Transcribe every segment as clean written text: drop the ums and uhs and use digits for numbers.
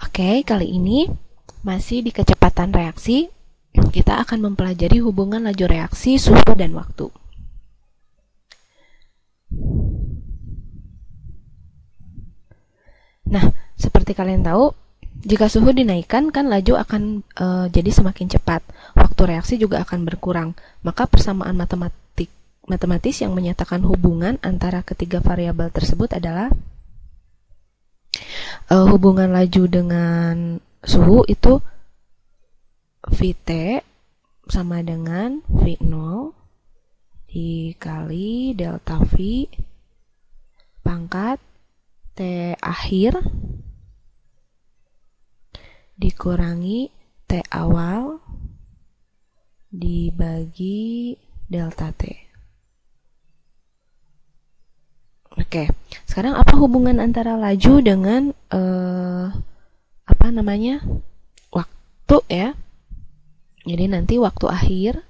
Oke, kali ini masih di kecepatan reaksi, kita akan mempelajari hubungan laju reaksi, suhu, dan waktu. Nah, seperti kalian tahu, jika suhu dinaikkan, kan laju akan jadi semakin cepat. Waktu reaksi juga akan berkurang. Maka persamaan matematis yang menyatakan hubungan antara ketiga variabel tersebut adalah hubungan laju dengan suhu itu Vt sama dengan V0 dikali delta V pangkat T akhir dikurangi T awal dibagi delta T. Oke, sekarang apa hubungan antara laju dengan waktu ya? Jadi nanti waktu akhir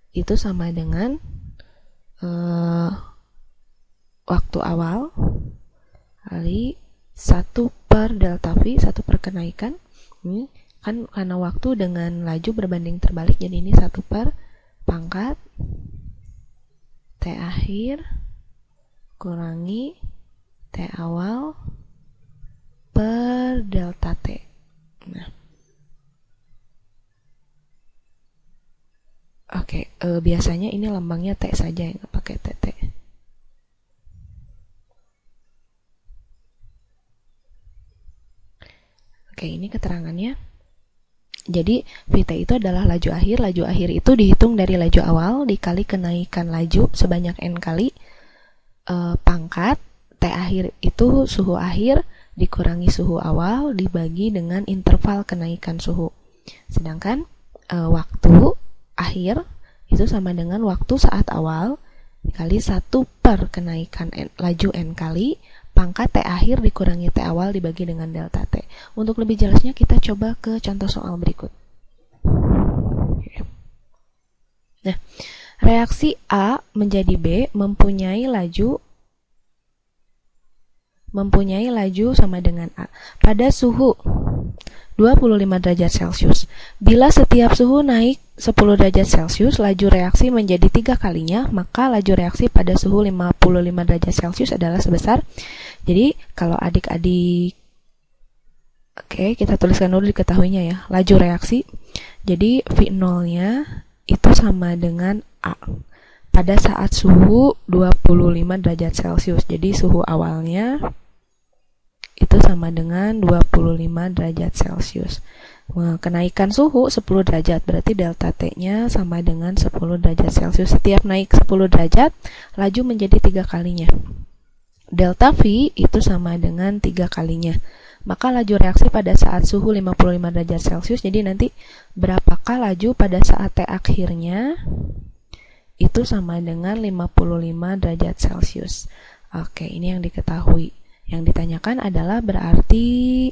itu sama dengan waktu awal kali 1 per delta V, 1 per kenaikan. Ini kan karena waktu dengan laju berbanding terbalik, jadi ini 1 per pangkat T akhir kurangi T awal per delta T. Nah, oke, biasanya ini lambangnya T saja, nggak pakai TT. Oke, ini keterangannya. Jadi Vt itu adalah laju akhir. Laju akhir itu dihitung dari laju awal dikali kenaikan laju sebanyak n kali pangkat T akhir itu suhu akhir dikurangi suhu awal dibagi dengan interval kenaikan suhu. Sedangkan waktu akhir itu sama dengan waktu saat awal dikali 1 per kenaikan laju n kali pangkat T akhir dikurangi T awal dibagi dengan delta T. Untuk lebih jelasnya kita coba ke contoh soal berikut. Nah, reaksi A menjadi B mempunyai laju sama dengan A pada suhu 25 derajat Celcius. Bila setiap suhu naik 10 derajat Celcius, laju reaksi menjadi 3 kalinya, maka laju reaksi pada suhu 55 derajat Celcius adalah sebesar. Jadi, kalau adik-adik, oke, kita tuliskan dulu diketahuinya ya, laju reaksi. Jadi, V0-nya itu sama dengan A pada saat suhu 25 derajat Celcius. Jadi, suhu awalnya itu sama dengan 25 derajat Celcius. Kenaikan suhu 10 derajat, berarti delta T-nya sama dengan 10 derajat Celcius. Setiap naik 10 derajat, laju menjadi 3 kalinya. Delta V itu sama dengan 3 kalinya. Maka laju reaksi pada saat suhu 55 derajat Celcius, jadi nanti berapakah laju pada saat T akhirnya? Itu sama dengan 55 derajat Celcius. Oke, ini yang diketahui. Yang ditanyakan adalah berarti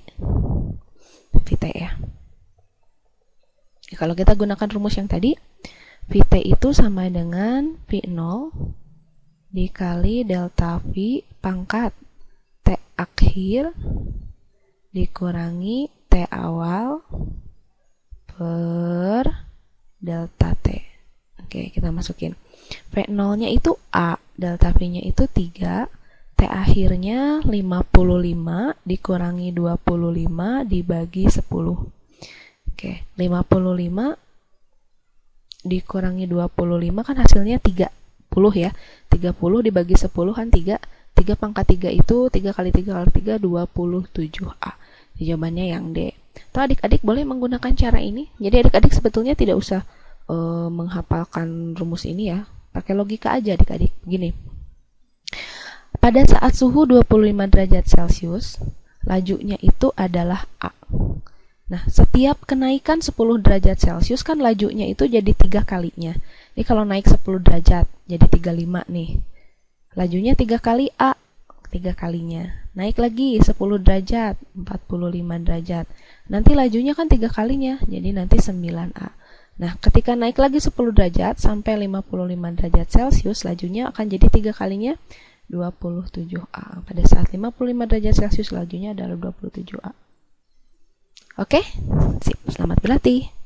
Vt ya. Kalau kita gunakan rumus yang tadi, Vt itu sama dengan V0 dikali delta V pangkat T akhir dikurangi T awal per delta T. Oke, kita masukin. V0-nya itu A, delta V-nya itu 3, T akhirnya 55 dikurangi 25 dibagi 10. Oke, 55 dikurangi 25 kan hasilnya 30 ya. 30 dibagi 10 kan 3. 3 pangkat 3 itu 3 kali 3 kali 3 27A. Jawabannya yang D. Atau adik-adik boleh menggunakan cara ini. Jadi adik-adik sebetulnya tidak usah menghafalkan rumus ini ya. Pakai logika aja adik-adik. Begini. Pada saat suhu 25 derajat Celcius, lajunya itu adalah A. Nah, setiap kenaikan 10 derajat Celcius kan lajunya itu jadi 3 kalinya. Ini kalau naik 10 derajat, jadi 35 nih. Lajunya 3 kali A, 3 kalinya. Naik lagi 10 derajat, 45 derajat. Nanti lajunya kan 3 kalinya, jadi nanti 9A. Nah, ketika naik lagi 10 derajat sampai 55 derajat Celcius, lajunya akan jadi 3 kalinya 27A. Pada saat 55 derajat Celcius, lajunya adalah 27A. Oke? Sip, selamat berlatih.